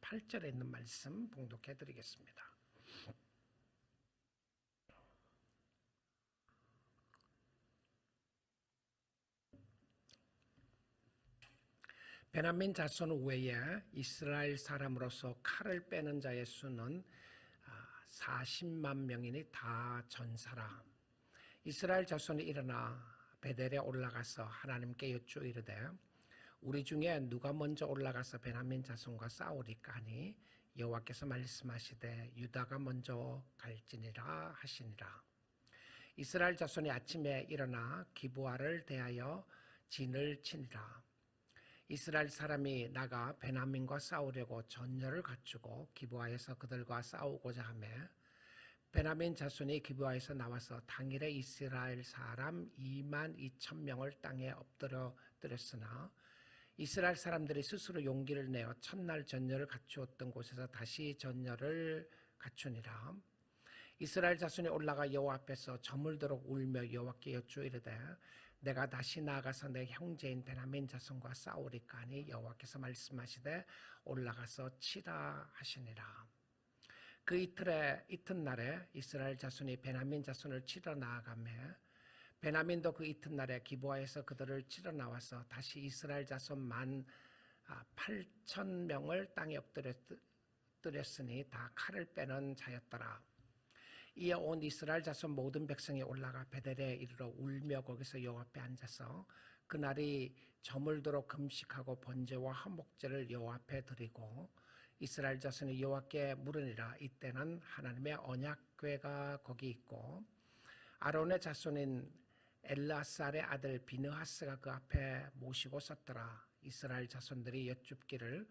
8절에 있는 말씀 봉독해 드리겠습니다. 베냐민 자손 외에 이스라엘 사람으로서 칼을 빼는 자의 수는 40만 명이니 다 전사라. 이스라엘 자손이 일어나 베델에 올라가서 하나님께 여쭈어 이르되 우리 중에 누가 먼저 올라가서 베냐민 자손과 싸우리까 하니 여호와께서 말씀하시되 유다가 먼저 갈지니라 하시니라. 이스라엘 자손이 아침에 일어나 기브아를 대하여 진을 치니라. 이스라엘 사람이 나가 베냐민과 싸우려고 전열을 갖추고 기브아에서 그들과 싸우고자 하며 베냐민 자손이 기브아에서 나와서 당일에 이스라엘 사람 2만 2천 명을 땅에 엎드렸으나 이스라엘 사람들이 스스로 용기를 내어 첫날 전열을 갖추었던 곳에서 다시 전열을 갖추니라. 이스라엘 자손이 올라가 여호와 앞에서 저물도록 울며 여호와께 여쭈어 이르되 내가 다시 나아가서 내 형제인 베냐민 자손과 싸우리까 하니 여호와께서 말씀하시되 올라가서 치라 하시니라. 그 이튿날에 이스라엘 자손이 베냐민 자손을 치러 나아가며 베냐민도 그 이튿날에 기브아에서 그들을 치러 나와서 다시 이스라엘 자손 18,000명을 땅에 엎드렸으니 다 칼을 빼는 자였더라. 이에 온 이스라엘 자손 모든 백성이 올라가 베델에 이르러 울며 거기서 여호와 앞에 앉아서 그날이 저물도록 금식하고 번제와 화목제를 여호와 앞에 드리고 이스라엘 자손이 여호와께 물으니라. 이때는 하나님의 언약궤가 거기 있고 아론의 자손인 엘라살의 아들 비느하스가 그 앞에 모시고 섰더라. 이스라엘 자손들이 여쭙기를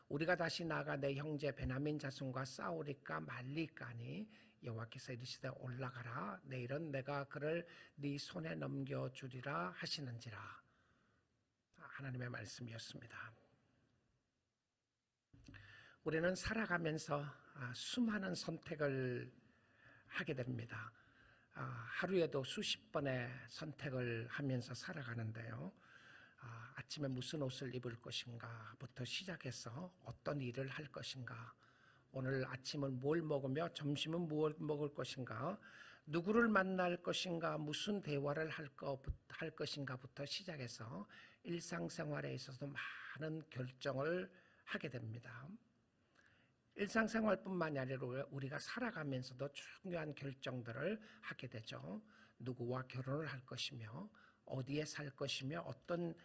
우리가 다시 나아가 내 형제 베냐민 자손과 싸우리까 말리까 하니 여호와께서 이르시되 올라가라. 내일은 내가 그를 네 손에 넘겨주리라 하시는지라. 하나님의 말씀이었습니다. 우리는 살아가면서 수많은 선택을 하게 됩니다. 하루에도 수십 번의 선택을 하면서 살아가는데요. 아침에 무슨 옷을 입을 것인가부터 시작해서 어떤 일을 할 것인가, 오늘 아침은 뭘 먹으며 점심은 무엇 먹을 것인가, 누구를 만날 것인가, 무슨 대화를 할 것인가부터 시작해서 일상생활에 있어서 많은 결정을 하게 됩니다. 일상생활뿐만이 아니라 우리가 살아가면서도 중요한 결정들을 하게 되죠. 누구와 결혼을 할 것이며 어디에 살 것이며 어떤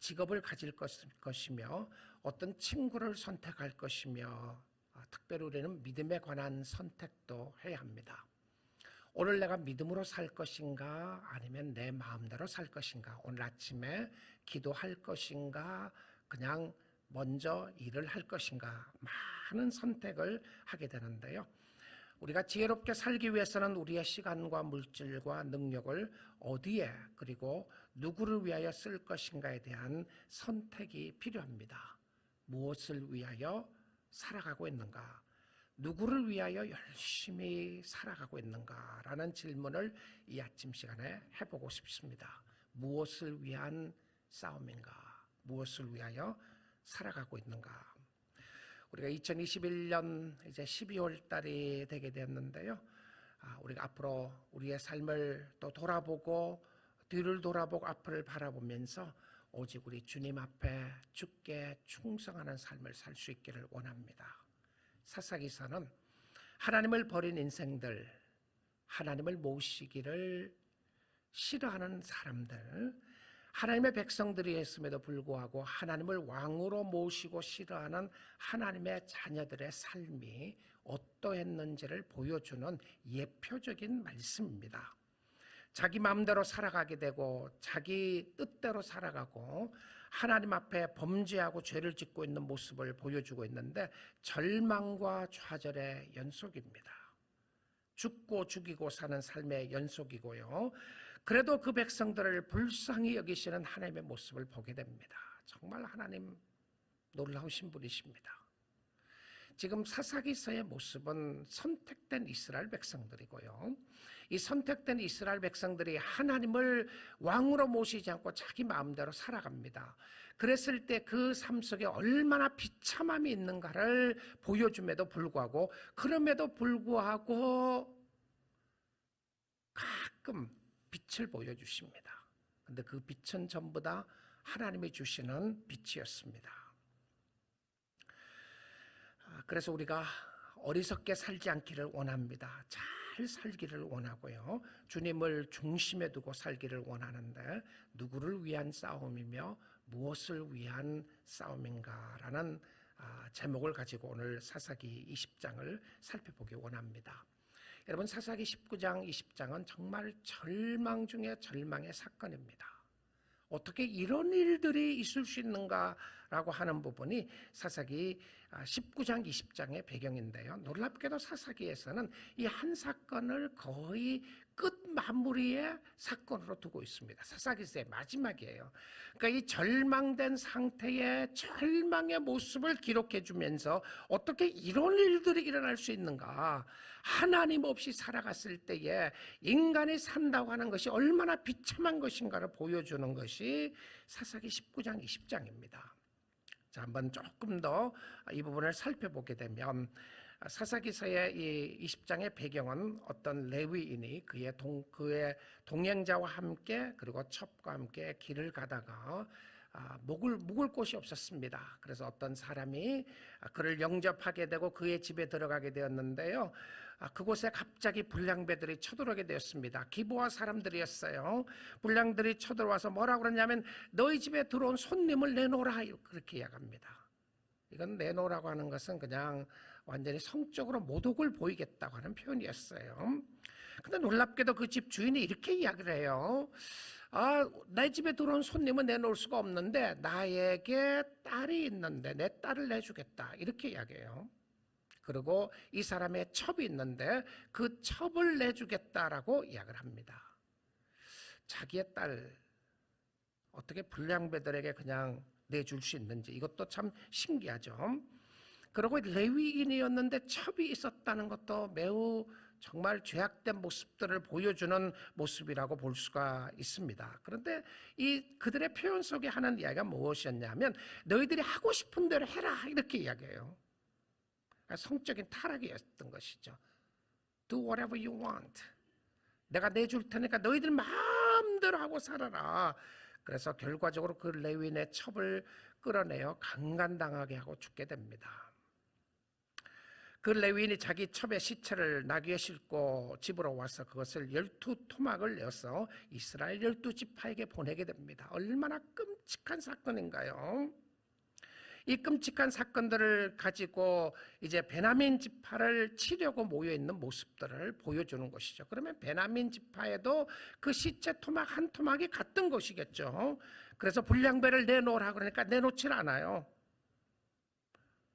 직업을 가질 것이며 어떤 친구를 선택할 것이며 특별히 우리는 믿음에 관한 선택도 해야 합니다. 오늘 내가 믿음으로 살 것인가 아니면 내 마음대로 살 것인가, 오늘 아침에 기도할 것인가 그냥 먼저 일을 할 것인가, 많은 선택을 하게 되는데요. 우리가 지혜롭게 살기 위해서는 우리의 시간과 물질과 능력을 어디에 그리고 누구를 위하여 쓸 것인가에 대한 선택이 필요합니다. 무엇을 위하여 살아가고 있는가? 누구를 위하여 열심히 살아가고 있는가라는 질문을 이 아침 시간에 해보고 싶습니다. 무엇을 위한 싸움인가? 무엇을 위하여 살아가고 있는가? 우리가 2021년 이제 12월 달이 되게 되었는데요. 우리가 앞으로 우리의 삶을 또 돌아보고 뒤를 돌아보고 앞을 바라보면서 오직 우리 주님 앞에 주께 충성하는 삶을 살 수 있기를 원합니다. 사사기서는 하나님을 버린 인생들, 하나님을 모시기를 싫어하는 사람들, 하나님의 백성들이 했음에도 불구하고 하나님을 왕으로 모시고 싫어하는 하나님의 자녀들의 삶이 어떠했는지를 보여주는 예표적인 말씀입니다. 자기 마음대로 살아가게 되고 자기 뜻대로 살아가고 하나님 앞에 범죄하고 죄를 짓고 있는 모습을 보여주고 있는데 절망과 좌절의 연속입니다. 죽고 죽이고 사는 삶의 연속이고요. 그래도 그 백성들을 불쌍히 여기시는 하나님의 모습을 보게 됩니다. 정말 하나님 놀라우신 분이십니다. 지금 사사기서의 모습은 선택된 이스라엘 백성들이고요. 이 선택된 이스라엘 백성들이 하나님을 왕으로 모시지 않고 자기 마음대로 살아갑니다. 그랬을 때 그 삶 속에 얼마나 비참함이 있는가를 보여줌에도 불구하고, 그럼에도 불구하고 가끔 빛을 보여주십니다. 근데 그 빛은 전부 다 하나님이 주시는 빛이었습니다. 그래서 우리가 어리석게 살지 않기를 원합니다. 잘 살기를 원하고요. 주님을 중심에 두고 살기를 원하는데, 누구를 위한 싸움이며 무엇을 위한 싸움인가라는 제목을 가지고 오늘 사사기 20장을 살펴보기 원합니다. 여러분, 사사기 19장, 20장은 정말 절망 중에 절망의 사건입니다. 어떻게 이런 일들이 있을 수 있는가라고 하는 부분이 사사기 19장, 20장의 배경인데요. 놀랍게도 사사기에서는 이 한 사건을 거의 끝 마무리의 사건으로 두고 있습니다. 사사기서의 마지막이에요. 그러니까 이 절망된 상태의 절망의 모습을 기록해 주면서 어떻게 이런 일들이 일어날 수 있는가, 하나님 없이 살아갔을 때에 인간이 산다고 하는 것이 얼마나 비참한 것인가를 보여주는 것이 사사기 19장, 20장입니다. 자, 한번 조금 더 이 부분을 살펴보게 되면, 사사기서의 이 20장의 배경은 어떤 레위인이 그의 동행자와 함께, 그리고 첩과 함께 길을 가다가 묵을 곳이 없었습니다. 그래서 어떤 사람이 그를 영접하게 되고 그의 집에 들어가게 되었는데요. 그곳에 갑자기 불량배들이 쳐들어오게 되었습니다. 기브아 사람들이었어요. 불량들이 쳐들어와서 뭐라고 그러냐면, 너희 집에 들어온 손님을 내놓으라, 그렇게 이야기합니다. 이건 내놓으라고 하는 것은 그냥 완전히 성적으로 모독을 보이겠다고 하는 표현이었어요. 근데 놀랍게도 그 집 주인이 이렇게 이야기를 해요. 내 집에 들어온 손님은 내놓을 수가 없는데 나에게 딸이 있는데 내 딸을 내주겠다, 이렇게 이야기해요. 그리고 이 사람의 첩이 있는데 그 첩을 내주겠다라고 이야기를 합니다. 자기의 딸 어떻게 불량배들에게 그냥 내줄 수 있는지, 이것도 참 신기하죠. 그리고 레위인이었는데 첩이 있었다는 것도 매우 정말 죄악된 모습들을 보여주는 모습이라고 볼 수가 있습니다. 그런데 그들의 표현 속에 하는 이야기가 무엇이었냐면, 너희들이 하고 싶은 대로 해라, 이렇게 이야기해요. 성적인 타락이었던 것이죠. Do whatever you want. 내가 내줄 테니까 너희들 마음대로 하고 살아라. 그래서 결과적으로 그 레위인의 첩을 끌어내어 강간당하게 하고 죽게 됩니다. 그 레위인이 자기 첩의 시체를 나귀에 싣고 집으로 와서 그것을 12토막을 내어서 이스라엘 12지파에게 보내게 됩니다. 얼마나 끔찍한 사건인가요? 이 끔찍한 사건들을 가지고 이제 베냐민 지파를 치려고 모여있는 모습들을 보여주는 것이죠. 그러면 베냐민 지파에도 그 시체 토막 한 토막이 같은 것이겠죠. 그래서 불량배를 내놓으라 그러니까 내놓질 않아요.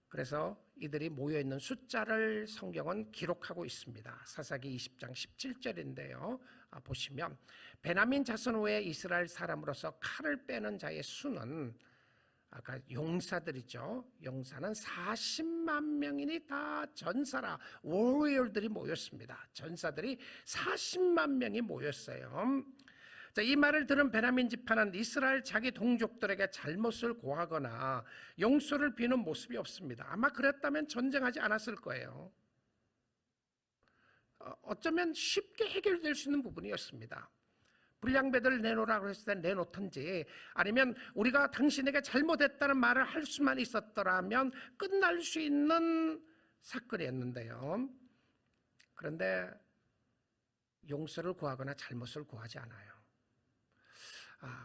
그래서 이들이 모여있는 숫자를 성경은 기록하고 있습니다. 사사기 20장 17절인데요. 보시면 베냐민 자손 외에 이스라엘 사람으로서 칼을 빼는 자의 수는, 아까 용사들이죠. 용사는 40만 명이니 다 전사라, 워리어들이 모였습니다. 전사들이 40만 명이 모였어요. 자, 이 말을 들은 베냐민 지파는 이스라엘 자기 동족들에게 잘못을 고하거나 용서를 비는 모습이 없습니다. 아마 그랬다면 전쟁하지 않았을 거예요. 어쩌면 쉽게 해결될 수 있는 부분이었습니다. 불량배들 내놓으라고 했을 때 내놓던지, 아니면 우리가 당신에게 잘못했다는 말을 할 수만 있었더라면 끝날 수 있는 사건이었는데요. 그런데 용서를 구하거나 잘못을 구하지 않아요.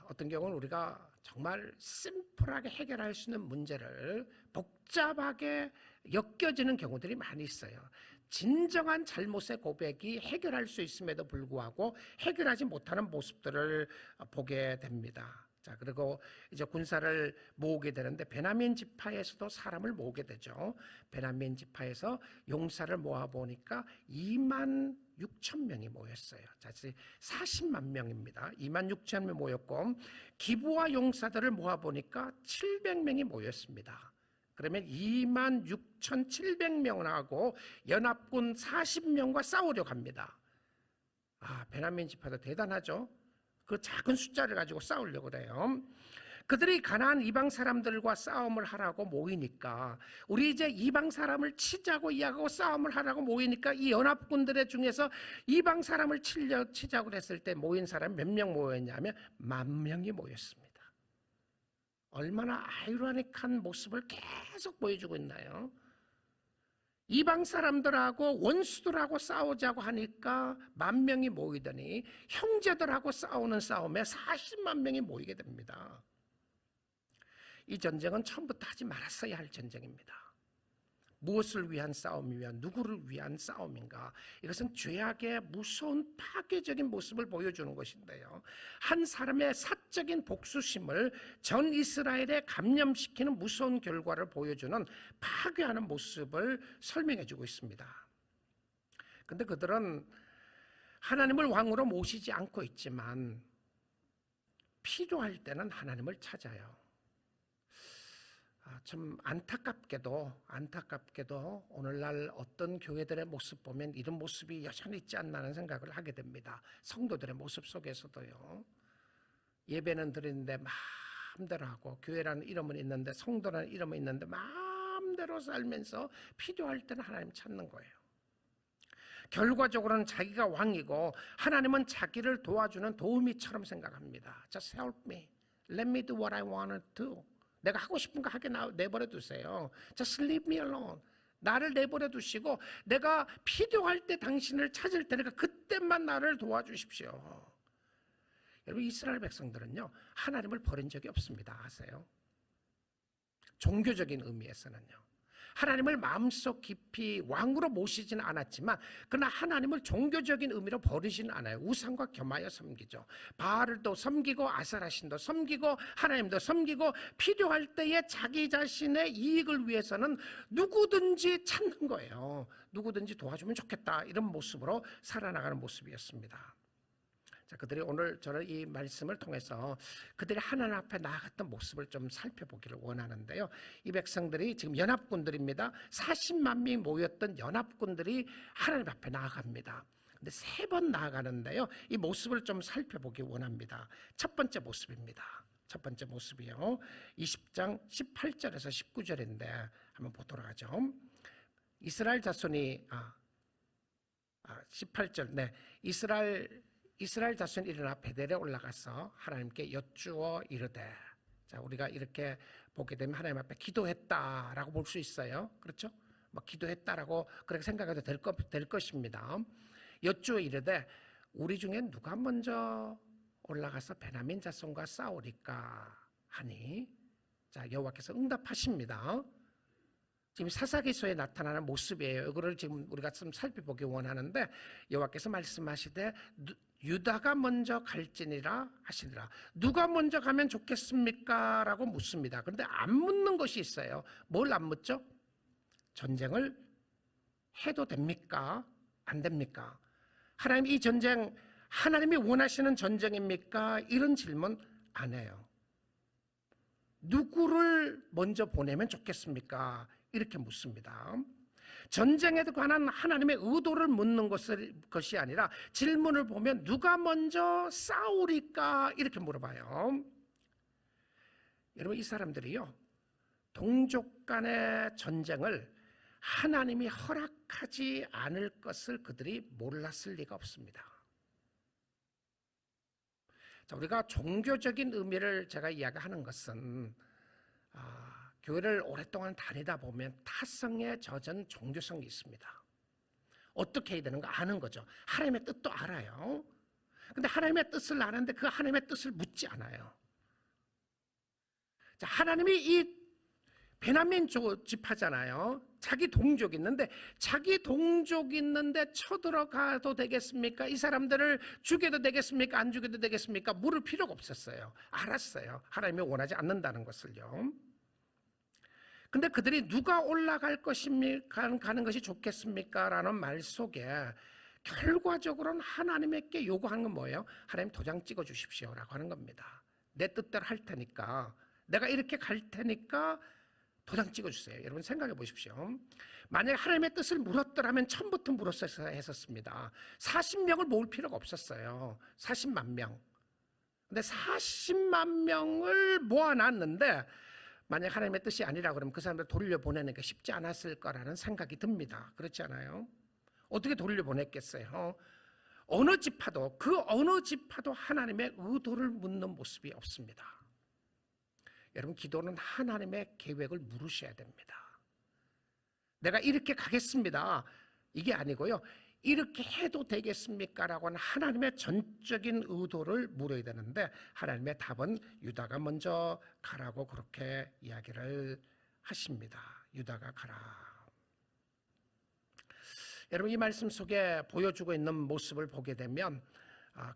어떤 경우는 우리가 정말 심플하게 해결할 수 있는 문제를 복잡하게 엮여지는 경우들이 많이 있어요. 진정한 잘못의 고백이 해결할 수 있음에도 불구하고 해결하지 못하는 모습들을 보게 됩니다. 자, 그리고 이제 군사를 모으게 되는데 베냐민 지파에서도 사람을 모으게 되죠. 베냐민 지파에서 용사를 모아 보니까 2만 6천 명이 모였어요. 자, 40만 명입니다. 2만 6천 명이 모였고, 기브아 용사들을 모아 보니까 700명이 모였습니다. 그러면 2만 6,700명하고 연합군 40명과 싸우려고 합니다. 베냐민 지파도 대단하죠. 그 작은 숫자를 가지고 싸우려고 그래요. 그들이 가나안 이방 사람들과 싸움을 하라고 모이니까, 우리 이제 이방 사람을 치자고 이야기하고 싸움을 하라고 모이니까, 이 연합군들의 중에서 이방 사람을 치자고 했을 때 모인 사람이 몇 명 모였냐면 10,000명이 모였습니다. 얼마나 아이러니한 모습을 계속 보여주고 있나요? 이방 사람들하고 원수들하고 싸우자고 하니까 10,000명이 모이더니 형제들하고 싸우는 싸움에 40만 명이 모이게 됩니다. 이 전쟁은 처음부터 하지 말았어야 할 전쟁입니다. 무엇을 위한 싸움이며 누구를 위한 싸움인가? 이것은 죄악의 무서운 파괴적인 모습을 보여주는 것인데요. 한 사람의 사적인 복수심을 전 이스라엘에 감염시키는 무서운 결과를 보여주는 파괴하는 모습을 설명해주고 있습니다. 그런데 그들은 하나님을 왕으로 모시지 않고 있지만 필요할 때는 하나님을 찾아요. 좀 안타깝게도 오늘날 어떤 교회들의 모습 보면 이런 모습이 여전히 있지 않나 하는 생각을 하게 됩니다. 성도들의 모습 속에서도요. 예배는 드리는데 마음대로 하고, 교회라는 이름은 있는데, 성도라는 이름은 있는데 마음대로 살면서 필요할 때는 하나님 찾는 거예요. 결과적으로는 자기가 왕이고 하나님은 자기를 도와주는 도우미처럼 생각합니다. Just help me. Let me do what I want to do. 내가 하고 싶은 거 하게 내버려 두세요. Just leave me alone. 나를 내버려 두시고 내가 필요할 때 당신을 찾을 테니까 그때만 나를 도와주십시오. 여러분, 이스라엘 백성들은요, 하나님을 버린 적이 없습니다. 아세요? 종교적인 의미에서는요. 하나님을 마음속 깊이 왕으로 모시지는 않았지만, 그러나 하나님을 종교적인 의미로 버리지는 않아요. 우상과 겸하여 섬기죠. 바알도 섬기고 아세라신도 섬기고 하나님도 섬기고, 필요할 때에 자기 자신의 이익을 위해서는 누구든지 찾는 거예요. 누구든지 도와주면 좋겠다, 이런 모습으로 살아나가는 모습이었습니다. 자, 그들이 오늘 저는 이 말씀을 통해서 그들이 하나님 앞에 나아갔던 모습을 좀 살펴보기를 원하는데요. 이 백성들이 지금 연합군들입니다. 40만 명이 모였던 연합군들이 하나님 앞에 나아갑니다. 근데 3번 나아가는데요. 이 모습을 좀 살펴보기 원합니다. 첫 번째 모습입니다. 첫 번째 모습이요. 20장 18절에서 19절인데 한번 보도록 하죠. 이스라엘 자손이 18절. 네. 이스라엘 자손이 일어나 베델에 올라가서 하나님께 여쭈어 이르되. 자, 우리가 이렇게 보게 되면 하나님 앞에 기도했다라고 볼 수 있어요. 그렇죠? 기도했다라고 그렇게 생각해도 될 것입니다. 여쭈어 이르되 우리 중에 누가 먼저 올라가서 베냐민 자손과 싸우리까 하니, 자, 여호와께서 응답하십니다. 지금 사사기서에 나타나는 모습이에요. 이거를 지금 우리가 좀 살펴보기 원하는데, 여호와께서 말씀하시되 유다가 먼저 갈지니라 하시니라. 누가 먼저 가면 좋겠습니까? 라고 묻습니다. 그런데 안 묻는 것이 있어요. 뭘 안 묻죠? 전쟁을 해도 됩니까? 안 됩니까? 하나님, 이 전쟁 하나님이 원하시는 전쟁입니까? 이런 질문 안 해요. 누구를 먼저 보내면 좋겠습니까? 이렇게 묻습니다. 전쟁에 관한 하나님의 의도를 묻는 것이 아니라 질문을 보면 누가 먼저 싸우리까? 이렇게 물어봐요. 여러분, 이 사람들이요, 동족 간의 전쟁을 하나님이 허락하지 않을 것을 그들이 몰랐을 리가 없습니다. 자, 우리가 종교적인 의미를 제가 이야기하는 것은 교회를 오랫동안 다니다 보면 타성에 젖은 종교성이 있습니다. 어떻게 해야 되는가 아는 거죠. 하나님의 뜻도 알아요. 근데 하나님의 뜻을 아는데 그 하나님의 뜻을 묻지 않아요. 자, 하나님이 이 베냐민 지파잖아요. 자기 동족 있는데 쳐들어가도 되겠습니까? 이 사람들을 죽여도 되겠습니까? 안 죽여도 되겠습니까? 물을 필요가 없었어요. 알았어요. 하나님이 원하지 않는다는 것을요. 근데 그들이 누가 올라갈 것입니까? 가는 것이 좋겠습니까? 라는 말 속에 결과적으로는 하나님께 요구하는 건 뭐예요? 하나님 도장 찍어 주십시오 라고 하는 겁니다. 내 뜻대로 할 테니까, 내가 이렇게 갈 테니까 도장 찍어주세요. 여러분 생각해 보십시오. 만약에 하나님의 뜻을 물었더라면 처음부터 물었어야 했었습니다. 40명을 모을 필요가 없었어요. 40만 명. 근데 40만 명을 모아놨는데 만약 하나님의 뜻이 아니라 그러면 그 사람들 돌려보내는 게 쉽지 않았을 거라는 생각이 듭니다. 그렇지 않아요? 어떻게 돌려보냈겠어요? 어느 지파도 그 어느 지파도 하나님의 의도를 묻는 모습이 없습니다. 여러분 기도는 하나님의 계획을 물으셔야 됩니다. 내가 이렇게 가겠습니다. 이게 아니고요. 이렇게 해도 되겠습니까? 라고 하는 하나님의 전적인 의도를 물어야 되는데 하나님의 답은 유다가 먼저 가라고 그렇게 이야기를 하십니다. 유다가 가라. 여러분 이 말씀 속에 보여주고 있는 모습을 보게 되면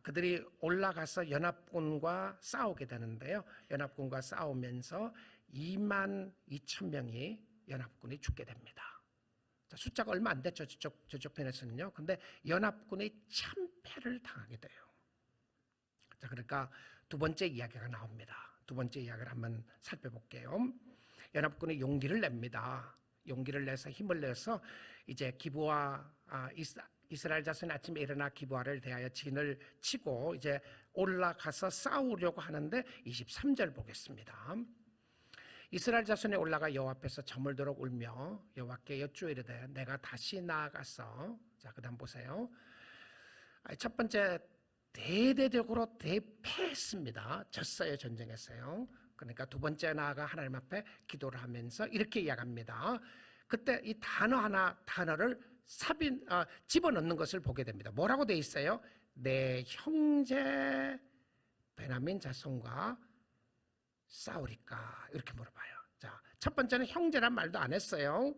그들이 올라가서 연합군과 싸우게 되는데요. 연합군과 싸우면서 2만 2천 명이 연합군이 죽게 됩니다. 숫자가 얼마 안 됐죠. 저쪽 편에서는요. 근데 연합군이 참패를 당하게 돼요. 자, 그러니까 두 번째 이야기가 나옵니다. 두 번째 이야기를 한번 살펴볼게요. 연합군이 용기를 냅니다. 용기를 내서 힘을 내서 이제 기브아 이스라엘 자손이 아침에 일어나 기브아를 대하여 진을 치고 이제 올라가서 싸우려고 하는데 23절 보겠습니다. 이스라엘 자손이 올라가 여호와 앞에서 저물도록 울며 여호와께 여쭈어 이르되 내가 다시 나아가서 자 그다음 보세요. 첫 번째 대대적으로 대패했습니다. 졌어요. 전쟁했어요. 그러니까 두 번째 나아가 하나님 앞에 기도를 하면서 이렇게 이야기합니다. 그때 이 단어를 집어넣는 것을 보게 됩니다. 뭐라고 돼 있어요? 내 형제 베냐민 자손과 싸우리까 이렇게 물어봐요. 자, 첫 번째는 형제란 말도 안 했어요.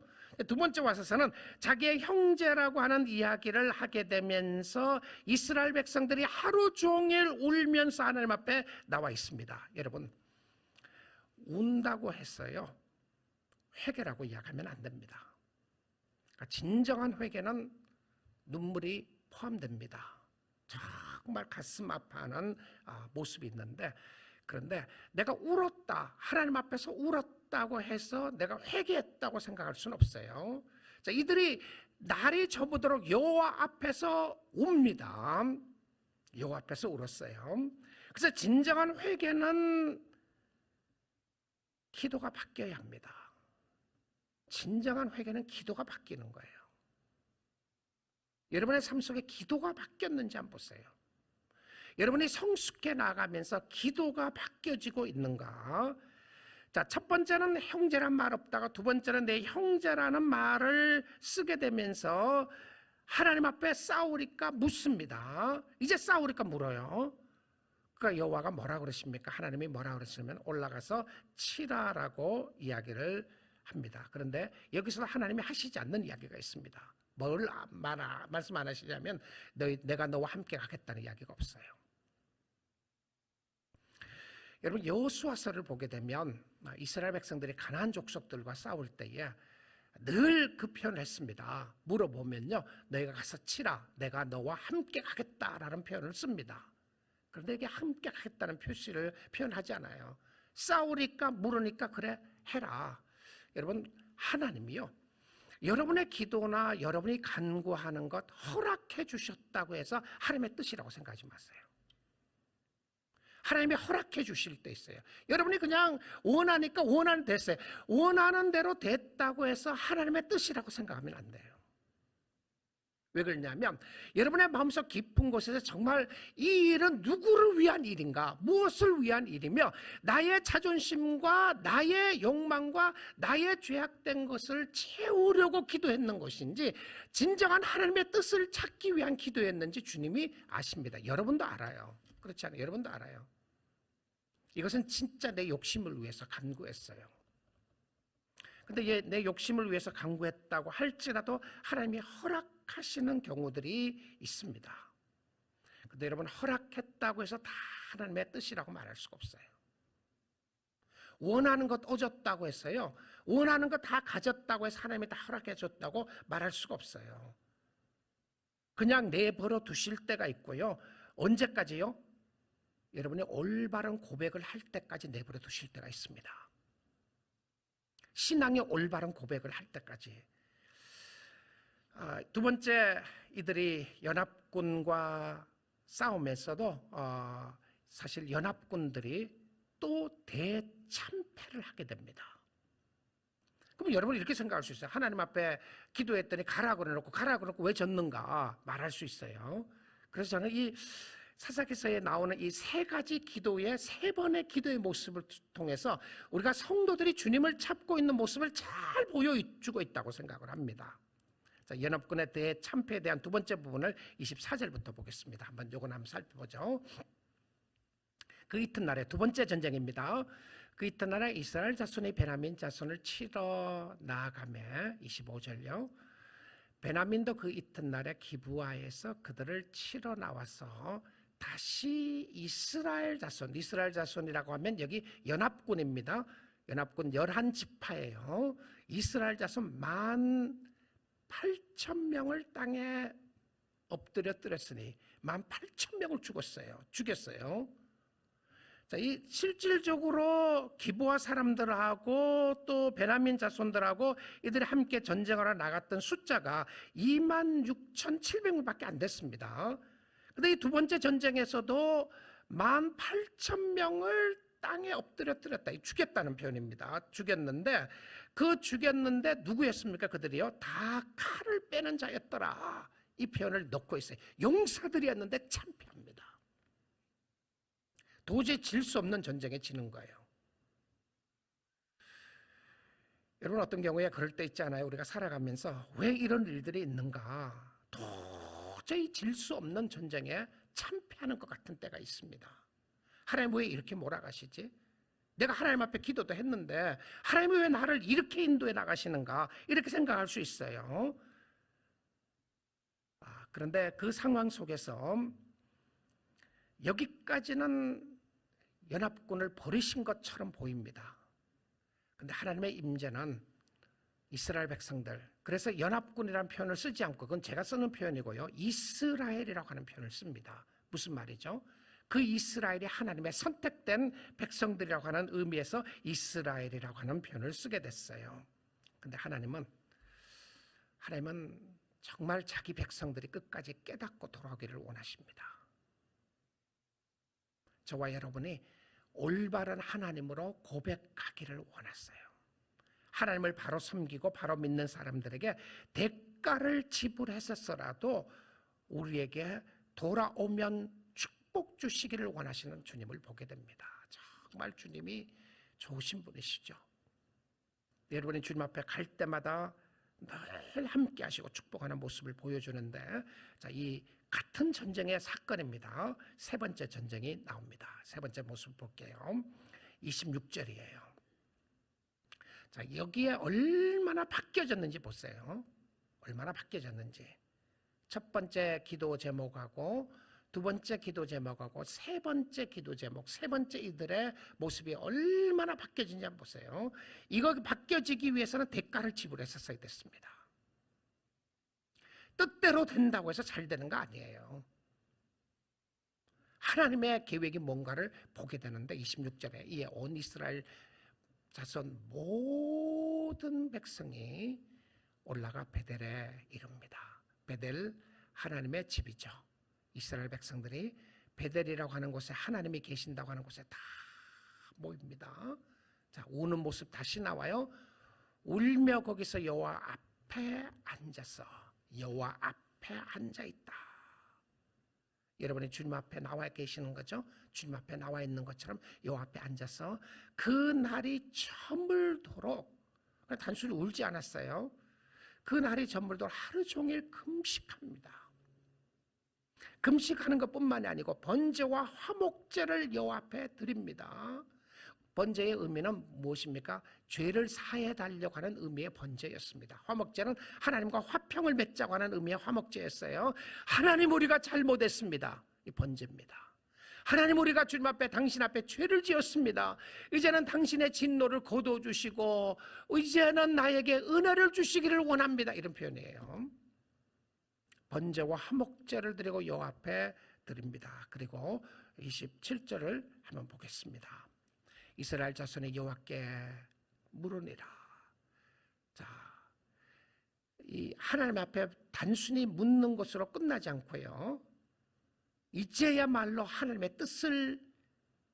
두 번째 와서는 자기의 형제라고 하는 이야기를 하게 되면서 이스라엘 백성들이 하루 종일 울면서 하나님 앞에 나와 있습니다. 여러분 운다고 했어요. 회개라고 이야기하면 안 됩니다. 그러니까 진정한 회개는 눈물이 포함됩니다. 정말 가슴 아파하는 모습이 있는데 그런데 내가 울었다, 하나님 앞에서 울었다고 해서 내가 회개했다고 생각할 수는 없어요. 자, 이들이 날이 저무도록 여호와 앞에서 웁니다. 여호와 앞에서 울었어요. 그래서 진정한 회개는 기도가 바뀌어야 합니다. 진정한 회개는 기도가 바뀌는 거예요. 여러분의 삶 속에 기도가 바뀌었는지 한번 보세요. 여러분이 성숙해 나가면서 기도가 바뀌어지고 있는가? 자, 첫 번째는 형제란 말 없다가 두 번째는 내 형제라는 말을 쓰게 되면서 하나님 앞에 싸우리까 묻습니다. 이제 싸우리까 물어요. 그러니까 여호와가 뭐라 그러십니까? 하나님이 뭐라 그러시면 올라가서 치라라고 이야기를 합니다. 그런데 여기서 하나님이 하시지 않는 이야기가 있습니다. 뭘 말씀 안 하시냐면 내가 너와 함께 가겠다는 이야기가 없어요. 여러분 여호수아서를 보게 되면 이스라엘 백성들이 가나안 족속들과 싸울 때에 늘 그 표현을 했습니다. 물어보면요, 너희가 가서 치라, 내가 너와 함께 가겠다라는 표현을 씁니다. 그런데 이게 함께 가겠다는 표시를 표현하지 않아요. 싸우니까 물으니까 그래 해라. 여러분 하나님이요, 여러분의 기도나 여러분이 간구하는 것 허락해 주셨다고 해서 하나님의 뜻이라고 생각하지 마세요. 하나님이 허락해 주실 때 있어요. 여러분이 그냥 원하니까 원하는 됐어요. 원하는 대로 됐다고 해서 하나님의 뜻이라고 생각하면 안 돼요. 왜 그러냐면 여러분의 마음속 깊은 곳에서 정말 이 일은 누구를 위한 일인가, 무엇을 위한 일이며 나의 자존심과 나의 욕망과 나의 죄악된 것을 채우려고 기도했는 것인지 진정한 하나님의 뜻을 찾기 위한 기도였는지 주님이 아십니다. 여러분도 알아요. 그렇지 않아요? 여러분도 알아요. 이것은 진짜 내 욕심을 위해서 간구했어요. 근데 내 욕심을 위해서 간구했다고 할지라도 하나님이 허락하시는 경우들이 있습니다. 근데 여러분 허락했다고 해서 다 하나님의 뜻이라고 말할 수가 없어요. 원하는 것 얻었다고 했어요. 원하는 것 다 가졌다고 해서 하나님이 다 허락해 줬다고 말할 수가 없어요. 그냥 내버려 두실 때가 있고요. 언제까지요? 여러분이 올바른 고백을 할 때까지 내버려 두실 때가 있습니다. 신앙의 올바른 고백을 할 때까지. 두 번째, 이들이 연합군과 싸움에서도 사실 연합군들이 또 대참패를 하게 됩니다. 그럼 여러분 이렇게 생각할 수 있어요. 하나님 앞에 기도했더니 가라 그래놓고 왜 졌는가 말할 수 있어요. 그래서 저는 이 사사기서에 나오는 이 세 가지 기도의 세 번의 기도의 모습을 통해서 우리가 성도들이 주님을 찾고 있는 모습을 잘 보여주고 있다고 생각을 합니다. 자, 연합군의 대참패에 대한 두 번째 부분을 24절부터 보겠습니다. 한번 살펴보죠. 그 이튿날에 두 번째 전쟁입니다. 그 이튿날에 이스라엘 자손이 베냐민 자손을 치러 나아가매 25절요. 베냐민도 그 이튿날에 기브아에서 그들을 치러 나와서 다시 이스라엘 자손이라고 하면 여기 연합군입니다. 연합군 11지파예요. 이스라엘 자손 18,000명을 땅에 엎드렸으니 18,000명을 죽였어요. 자, 이 실질적으로 기브아 사람들하고 또 베냐민 자손들하고 이들이 함께 전쟁하러 나갔던 숫자가 26,700명밖에 안 됐습니다. 근데 이 두 번째 전쟁에서도 18,000명을 땅에 엎드렸다. 죽였다는 표현입니다. 죽였는데 누구였습니까? 그들이요? 다 칼을 빼는 자였더라. 이 표현을 넣고 있어요. 용사들이었는데 참패합니다. 도저히 질 수 없는 전쟁에 지는 거예요. 여러분 어떤 경우에 그럴 때 있잖아요. 우리가 살아가면서 왜 이런 일들이 있는가? 도저히 질 수 없는 전쟁에 참패하는 것 같은 때가 있습니다. 하나님 왜 이렇게 몰아가시지? 내가 하나님 앞에 기도도 했는데 하나님이 왜 나를 이렇게 인도해 나가시는가? 이렇게 생각할 수 있어요. 그런데 그 상황 속에서 여기까지는 연합군을 버리신 것처럼 보입니다. 그런데 하나님의 임재는 이스라엘 백성들, 그래서 연합군이라는 표현을 쓰지 않고, 그건 제가 쓰는 표현이고요, 이스라엘이라고 하는 표현을 씁니다. 무슨 말이죠? 그 이스라엘이 하나님의 선택된 백성들이라고 하는 의미에서 이스라엘이라고 하는 표현을 쓰게 됐어요. 그런데 하나님은 정말 자기 백성들이 끝까지 깨닫고 돌아오기를 원하십니다. 저와 여러분이 올바른 하나님으로 고백하기를 원했어요. 하나님을 바로 섬기고 바로 믿는 사람들에게 대가를 지불했었어라도 우리에게 돌아오면 축복 주시기를 원하시는 주님을 보게 됩니다. 정말 주님이 좋으신 분이시죠. 여러분이 주님 앞에 갈 때마다 늘 함께 하시고 축복하는 모습을 보여주는데, 자, 이 같은 전쟁의 사건입니다. 세 번째 전쟁이 나옵니다. 세 번째 모습 볼게요. 26절이에요. 자, 여기에 얼마나 바뀌어졌는지 보세요. 얼마나 바뀌어졌는지. 첫 번째 기도 제목하고 두 번째 기도 제목하고 세 번째 기도 제목, 세 번째 이들의 모습이 얼마나 바뀌어진지 한번 보세요. 이거 바뀌어지기 위해서는 대가를 지불했었어야 됐습니다. 뜻대로 된다고 해서 잘 되는 거 아니에요. 하나님의 계획이 뭔가를 보게 되는데 26절에 이에 온 이스라엘 자손 모든 백성이 올라가 베델에 이릅니다. 베델 하나님의 집이죠. 이스라엘 백성들이 베델이라고 하는 곳에 하나님이 계신다고 하는 곳에 다 모입니다. 자, 우는 모습 다시 나와요. 울며 거기서 여호와 앞에 앉아서 여호와 앞에 앉아 있다. 여러분이 주님 앞에 나와 계시는 거죠. 주님 앞에 나와 있는 것처럼 여호와 앞에 앉아서 그 날이 저물도록, 단순히 울지 않았어요. 그 날이 저물도록 하루 종일 금식합니다. 금식하는 것뿐만이 아니고 번제와 화목제를 여호와 앞에 드립니다. 번제의 의미는 무엇입니까? 죄를 사해 달려고 하는 의미의 번제였습니다. 화목제는 하나님과 화평을 맺자고 하는 의미의 화목제였어요. 하나님, 우리가 잘못했습니다. 이 번제입니다. 하나님, 우리가 주님 앞에, 당신 앞에 죄를 지었습니다. 이제는 당신의 진노를 거둬주시고 이제는 나에게 은혜를 주시기를 원합니다. 이런 표현이에요. 번제와 화목제를 드리고 여호와 앞에 드립니다. 그리고 27절을 한번 보겠습니다. 이스라엘 자손의 여호와께 물으니라. 자, 이 하나님 앞에 단순히 묻는 것으로 끝나지 않고요, 이제야말로 하나님의 뜻을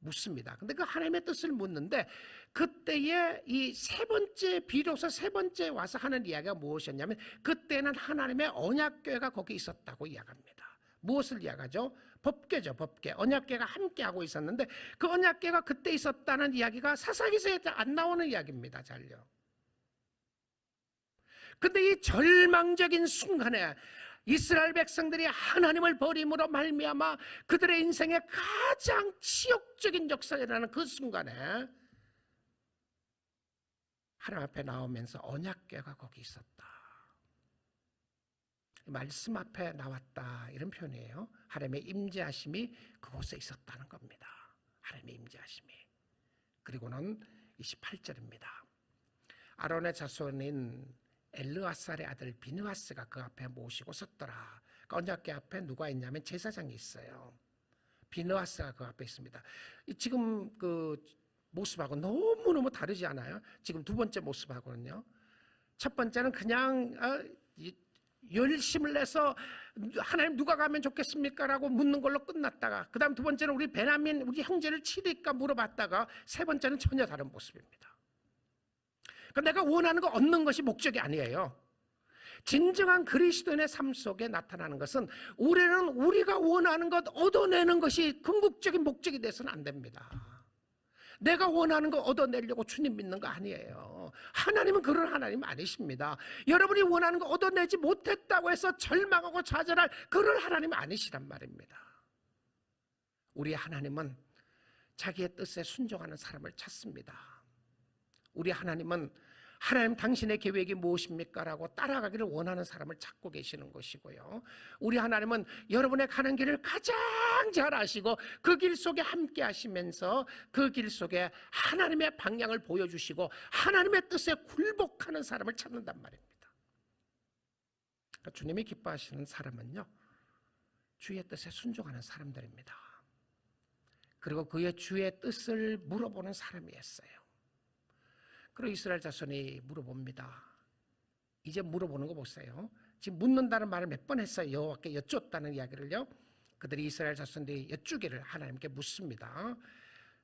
묻습니다. 근데 그 하나님의 뜻을 묻는데, 그때에 이 세 번째, 비로소 세 번째 와서 하는 이야기가 무엇이었냐면, 그때는 하나님의 언약궤가 거기 있었다고 이야기합니다. 무엇을 이야기하죠? 법궤죠. 법궤. 언약궤가 함께하고 있었는데, 그 언약궤가 그때 있었다는 이야기가 사사기서에 안 나오는 이야기입니다. 잘요. 근데 이 절망적인 순간에 이스라엘 백성들이 하나님을 버림으로 말미암아 그들의 인생의 가장 치욕적인 역사라는 그 순간에 하나님 앞에 나오면서 언약궤가 거기 있었다, 말씀 앞에 나왔다, 이런 표현이에요. 하나님의 임재하심이 그곳에 있었다는 겁니다. 하나님의 임재하심이. 그리고는 28절입니다. 아론의 자손인 엘르아살의 아들 비느하스가 그 앞에 모시고 섰더라. 그 언약궤 앞에 누가 있냐면 제사장이 있어요. 비느하스가 그 앞에 있습니다. 지금 그 모습하고 너무너무 다르지 않아요? 지금 두 번째 모습하고는요. 첫 번째는 그냥 열심을 내서 하나님 누가 가면 좋겠습니까? 라고 묻는 걸로 끝났다가, 그 다음 두 번째는 우리 베냐민 우리 형제를 치리까 물어봤다가, 세 번째는 전혀 다른 모습입니다. 내가 원하는 거 얻는 것이 목적이 아니에요. 진정한 그리스도인의 삶 속에 나타나는 것은 우리는 우리가 원하는 것 얻어내는 것이 궁극적인 목적이 돼서는 안 됩니다. 내가 원하는 거 얻어내려고 주님 믿는 거 아니에요. 하나님은 그런 하나님 아니십니다. 여러분이 원하는 거 얻어내지 못했다고 해서 절망하고 좌절할 그런 하나님 아니시란 말입니다. 우리 하나님은 자기의 뜻에 순종하는 사람을 찾습니다. 우리 하나님은 하나님 당신의 계획이 무엇입니까? 라고 따라가기를 원하는 사람을 찾고 계시는 것이고요. 우리 하나님은 여러분의 가는 길을 가장 잘 아시고 그 길 속에 함께 하시면서 그 길 속에 하나님의 방향을 보여주시고 하나님의 뜻에 굴복하는 사람을 찾는단 말입니다. 그러니까 주님이 기뻐하시는 사람은요, 주의 뜻에 순종하는 사람들입니다. 그리고 그의 주의 뜻을 물어보는 사람이었어요. 그리고 이스라엘 자손이 물어봅니다. 이제 물어보는 거 보세요. 지금 묻는다는 말을 몇 번 했어요. 여호와께 여쭙다는 이야기를요. 그들이 이스라엘 자손들이 여쭈기를 하나님께 묻습니다.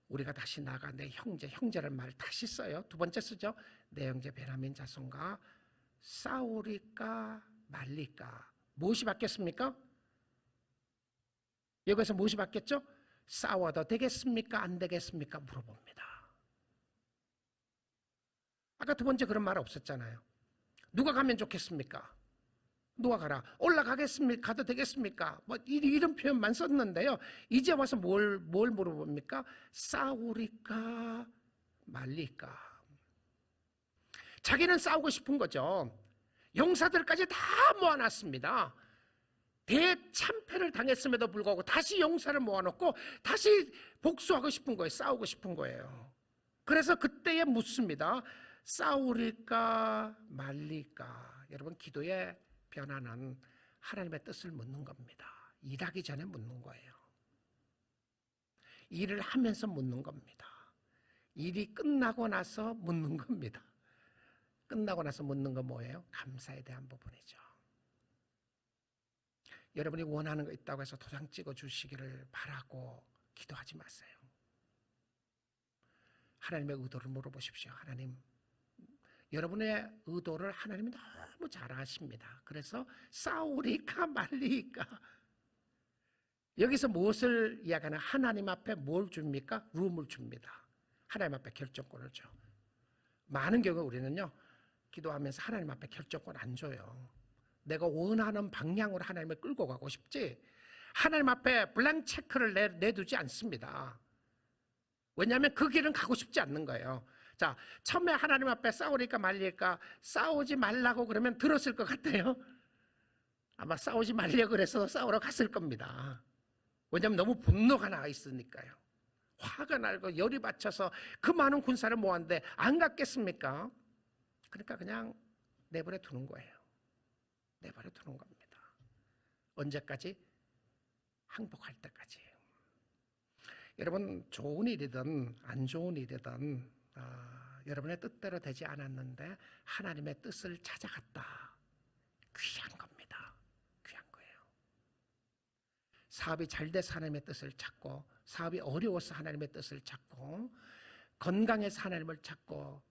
우리가 다시 나가 내 형제라는 말을 다시 써요. 두 번째 쓰죠. 내 형제 베냐민 자손과 싸우리까 말리까. 무엇이 바뀌었습니까? 여기서 무엇이 바뀌었죠? 싸워도 되겠습니까? 안 되겠습니까? 물어봅니다. 아까 두 번째 그런 말 없었잖아요. 누가 가면 좋겠습니까? 누가 가라. 올라가겠습니까? 가도 되겠습니까? 뭐 이런 표현만 썼는데요. 이제 와서 뭘 물어봅니까? 싸우리까 말리까. 자기는 싸우고 싶은 거죠. 용사들까지 다 모아놨습니다. 대참패를 당했음에도 불구하고 다시 용사를 모아놓고 다시 복수하고 싶은 거예요. 싸우고 싶은 거예요. 그래서 그때에 묻습니다. 싸우릴까 말릴까. 여러분, 기도의 변화는 하나님의 뜻을 묻는 겁니다. 일하기 전에 묻는 거예요. 일을 하면서 묻는 겁니다. 일이 끝나고 나서 묻는 겁니다. 끝나고 나서 묻는 건 뭐예요? 감사에 대한 부분이죠. 여러분이 원하는 거 있다고 해서 도장 찍어 주시기를 바라고 기도하지 마세요. 하나님의 의도를 물어보십시오. 하나님, 여러분의 의도를 하나님이 너무 잘 아십니다. 그래서 싸우리까 말리까. 여기서 무엇을 이야기하나? 하나님 앞에 뭘 줍니까? 룸을 줍니다. 하나님 앞에 결정권을 줘. 많은 경우 우리는요, 기도하면서 하나님 앞에 결정권 안 줘요. 내가 원하는 방향으로 하나님을 끌고 가고 싶지 하나님 앞에 블랭 체크를 내두지 않습니다. 왜냐하면 그 길은 가고 싶지 않는 거예요. 자, 처음에 하나님 앞에 싸우리까 말릴까, 싸우지 말라고 그러면 들었을 것 같아요. 아마 싸우지 말려고 그래서 싸우러 갔을 겁니다. 왜냐하면 너무 분노가 나와 있으니까요. 화가 나고 열이 받쳐서 그 많은 군사를 모았는데 안 갔겠습니까? 그러니까 그냥 내버려 두는 거예요. 내버려 두는 겁니다. 언제까지? 항복할 때까지. 여러분, 좋은 일이든 안 좋은 일이든 여러분의 뜻대로 되지 않았는데 하나님의 뜻을 찾아갔다. 귀한 겁니다. 귀한 거예요. 사업이 잘 돼서 하나님의 뜻을 찾고, 사업이 어려워서 하나님의 뜻을 찾고, 건강해서 하나님을 찾고,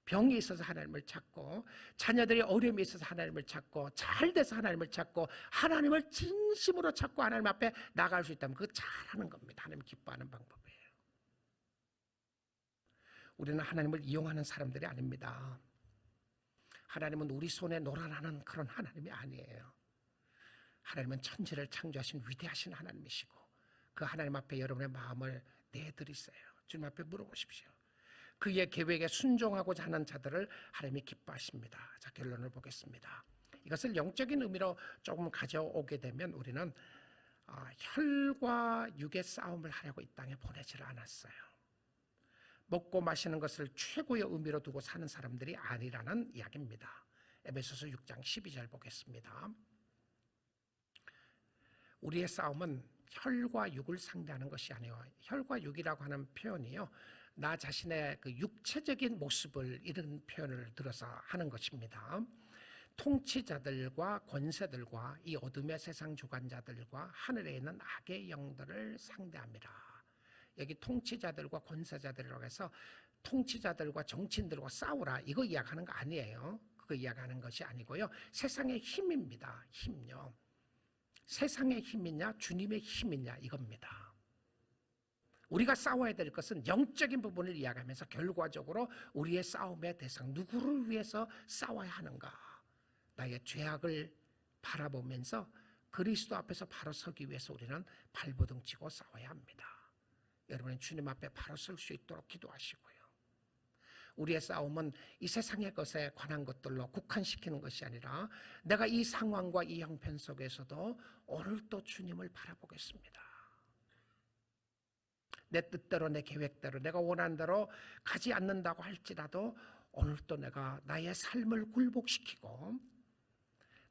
병이 있어서 하나님을 찾고, 자녀들이 어려움이 있어서 하나님을 찾고, 잘 돼서 하나님을 찾고, 하나님을 진심으로 찾고 하나님 앞에 나갈 수 있다면 그거 잘하는 겁니다. 하나님 기뻐하는 방법이에요. 우리는 하나님을 이용하는 사람들이 아닙니다. 하나님은 우리 손에 놀아나는 그런 하나님이 아니에요. 하나님은 천지를 창조하신 위대하신 하나님이시고, 그 하나님 앞에 여러분의 마음을 내드리세요. 주님 앞에 물어보십시오. 그의 계획에 순종하고자 하는 자들을 하나님이 기뻐하십니다. 자, 결론을 보겠습니다. 이것을 영적인 의미로 조금 가져오게 되면 우리는 혈과 육의 싸움을 하려고 이 땅에 보내지를 않았어요. 먹고 마시는 것을 최고의 의미로 두고 사는 사람들이 아니라는 이야기입니다. 에베소서 6장 12절 보겠습니다. 우리의 싸움은 혈과 육을 상대하는 것이 아니에요. 혈과 육이라고 하는 표현이요, 나 자신의 그 육체적인 모습을 이런 표현을 들어서 하는 것입니다. 통치자들과 권세들과 이 어둠의 세상 주관자들과 하늘에 있는 악의 영들을 상대합니다. 여기 통치자들과 권세자들이라고 해서 통치자들과 정치인들과 싸우라 이거 이야기하는 거 아니에요. 그거 이야기하는 것이 아니고요, 세상의 힘입니다. 힘요. 세상의 힘이냐 주님의 힘이냐 이겁니다. 우리가 싸워야 될 것은 영적인 부분을 이야기하면서 결과적으로 우리의 싸움의 대상, 누구를 위해서 싸워야 하는가, 나의 죄악을 바라보면서 그리스도 앞에서 바로 서기 위해서 우리는 발버둥 치고 싸워야 합니다. 여러분은 주님 앞에 바로 설 수 있도록 기도하시고요, 우리의 싸움은 이 세상의 것에 관한 것들로 국한시키는 것이 아니라 내가 이 상황과 이 형편 속에서도 오늘 또 주님을 바라보겠습니다. 내 뜻대로 내 계획대로 내가 원하는 대로 가지 않는다고 할지라도 오늘 또 내가 나의 삶을 굴복시키고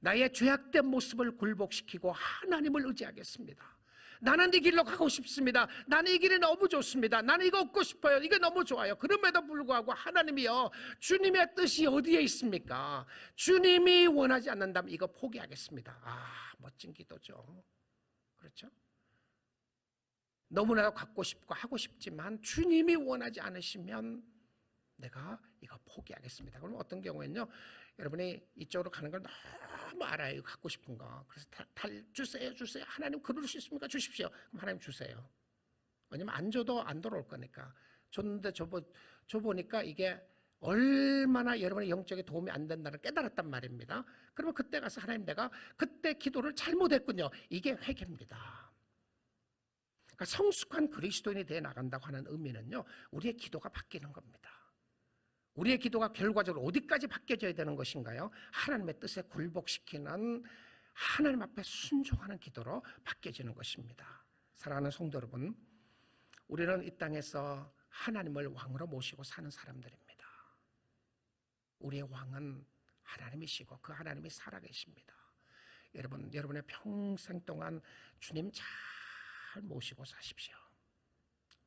나의 죄악된 모습을 굴복시키고 하나님을 의지하겠습니다. 나는 이 길로 가고 싶습니다. 나는 이 길이 너무 좋습니다. 나는 이거 얻고 싶어요. 이게 너무 좋아요. 그럼에도 불구하고 하나님이요, 주님의 뜻이 어디에 있습니까? 주님이 원하지 않는다면 이거 포기하겠습니다. 멋진 기도죠. 그렇죠? 너무나도 갖고 싶고 하고 싶지만 주님이 원하지 않으시면 내가 이거 포기하겠습니다. 그럼 어떤 경우에는요, 여러분이 이쪽으로 가는 걸 너무 알아요. 갖고 싶은 거. 그래서 주세요. 하나님 그럴 수 있습니까? 주십시오. 그럼 하나님 주세요. 왜냐면 안 줘도 안 돌아올 거니까. 줬는데 줘보니까 이게 얼마나 여러분의 영적인 도움이 안 된다는 깨달았단 말입니다. 그러면 그때 가서 하나님, 내가 그때 기도를 잘못했군요. 이게 회개입니다. 그러니까 성숙한 그리스도인이 되어 나간다고 하는 의미는요, 우리의 기도가 바뀌는 겁니다. 우리의 기도가 결과적으로 어디까지 바뀌어져야 되는 것인가요? 하나님의 뜻에 굴복시키는, 하나님 앞에 순종하는 기도로 바뀌어지는 것입니다. 사랑하는 성도 여러분, 우리는 이 땅에서 하나님을 왕으로 모시고 사는 사람들입니다. 우리의 왕은 하나님이시고 그 하나님이 살아계십니다. 여러분의 평생 동안 주님 잘 모시고 사십시오.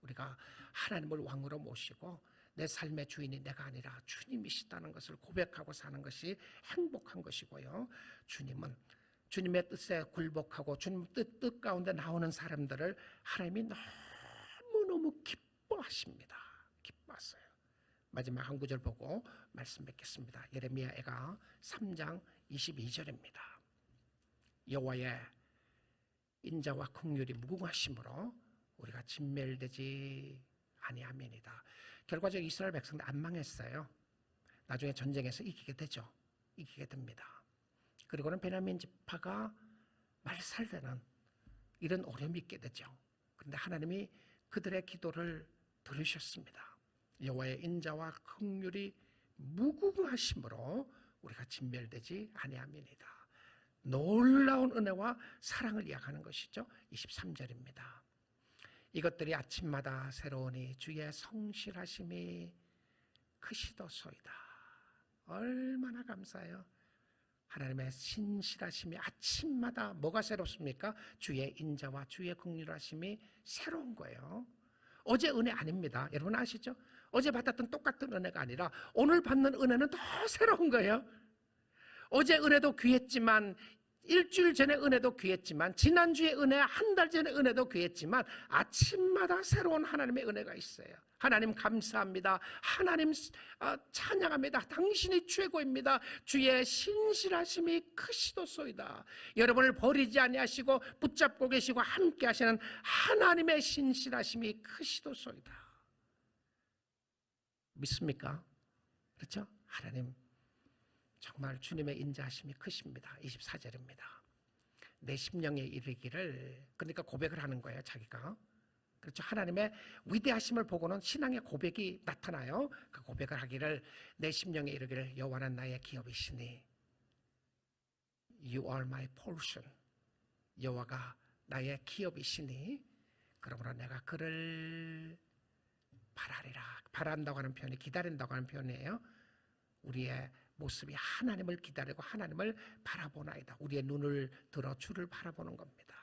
우리가 하나님을 왕으로 모시고 내 삶의 주인이 내가 아니라 주님이시다는 것을 고백하고 사는 것이 행복한 것이고요, 주님은 주님의 뜻에 굴복하고 주님 뜻 가운데 나오는 사람들을 하나님이 너무너무 기뻐하십니다. 기뻐하세요. 마지막 한 구절 보고 말씀 맺겠습니다. 예레미야가 3장 22절입니다. 여호와의 인자와 긍휼이 무궁하심으로 우리가 진멸되지 아니함이니이다. 결과적으로 이스라엘 백성들 안 망했어요. 나중에 전쟁에서 이기게 되죠. 이기게 됩니다. 그리고는 베냐민 지파가 말살되는 이런 어려움이 있게 되죠. 그런데 하나님이 그들의 기도를 들으셨습니다. 여호와의 인자와 긍휼이 무궁하심으로 우리가 진멸되지 아니함이니이다. 놀라운 은혜와 사랑을 이야기하는 것이죠. 23절입니다. 이것들이 아침마다 새로우니 주의 성실하심이 크시도소이다. 얼마나 감사해요. 하나님의 신실하심이 아침마다 뭐가 새롭습니까? 주의 인자와 주의 긍휼하심이 새로운 거예요. 어제 은혜 아닙니다. 여러분 아시죠? 어제 받았던 똑같은 은혜가 아니라 오늘 받는 은혜는 더 새로운 거예요. 어제 은혜도 귀했지만, 일주일 전에 은혜도 귀했지만, 지난주에 은혜, 한 달 전에 은혜도 귀했지만 아침마다 새로운 하나님의 은혜가 있어요. 하나님 감사합니다. 하나님 찬양합니다. 당신이 최고입니다. 주의 신실하심이 크시도소이다. 여러분을 버리지 아니하시고 붙잡고 계시고 함께 하시는 하나님의 신실하심이 크시도소이다. 믿습니까? 그렇죠? 하나님 정말 주님의 인자하심이 크십니다. 24절입니다. 내 심령에 이르기를, 그러니까 고백을 하는 거예요, 자기가. 그렇죠? 하나님의 위대하심을 보고는 신앙의 고백이 나타나요. 그 고백을 하기를, 내 심령에 이르기를 여호와는 나의 기업이시니 You are my portion. 여호와가 나의 기업이시니 그러므로 내가 그를 바라리라. 바란다고 하는 표현이 기다린다고 하는 표현이에요. 우리의 모습이 하나님을 기다리고 하나님을 바라보나이다. 우리의 눈을 들어 주를 바라보는 겁니다.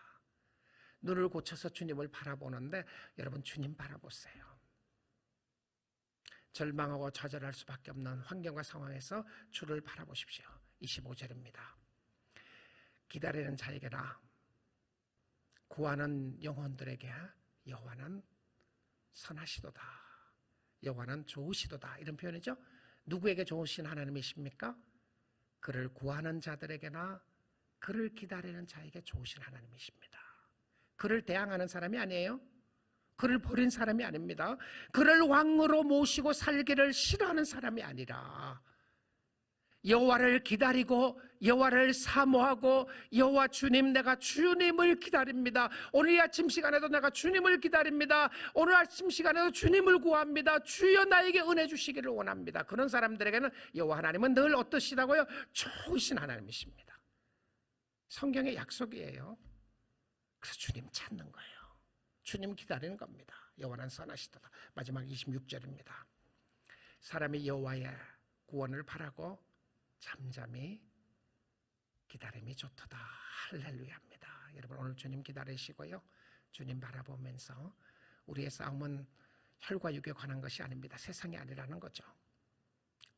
눈을 고쳐서 주님을 바라보는데 여러분 주님 바라보세요. 절망하고 좌절할 수밖에 없는 환경과 상황에서 주를 바라보십시오. 25절입니다. 기다리는 자에게나 구하는 영혼들에게 여호와는 선하시도다. 여호와는 좋으시도다. 이런 표현이죠. 누구에게 좋으신 하나님이십니까? 그를 구하는 자들에게나 그를 기다리는 자에게 좋으신 하나님이십니다. 그를 대항하는 사람이 아니에요. 그를 버린 사람이 아닙니다. 그를 왕으로 모시고 살기를 싫어하는 사람이 아니라 여호와를 기다리고 여호와를 사모하고 여호와 주님, 내가 주님을 기다립니다. 오늘 이 아침 시간에도 내가 주님을 기다립니다. 오늘 아침 시간에도 주님을 구합니다. 주여 나에게 은혜 주시기를 원합니다. 그런 사람들에게는 여호와 하나님은 늘 어떠시다고요? 좋으신 하나님이십니다. 성경의 약속이에요. 그래서 주님 찾는 거예요. 주님 기다리는 겁니다. 여호와는 선하시도다. 마지막 26절입니다. 사람이 여호와의 구원을 바라고 잠잠히 기다림이 좋도다. 할렐루야입니다. 여러분 오늘 주님 기다리시고요. 주님 바라보면서 우리의 싸움은 혈과 육에 관한 것이 아닙니다. 세상이 아니라는 거죠.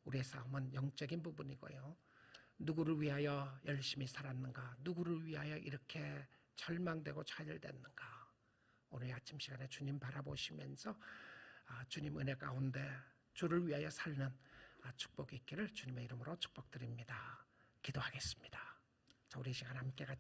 우리의 싸움은 영적인 부분이고요. 누구를 위하여 열심히 살았는가? 누구를 위하여 이렇게 절망되고 좌절됐는가? 오늘 아침 시간에 주님 바라보시면서 주님 은혜 가운데 주를 위하여 살는 축복이 있기를 주님의 이름으로 축복드립니다. 기도하겠습니다. 자, 우리 시간 함께 같이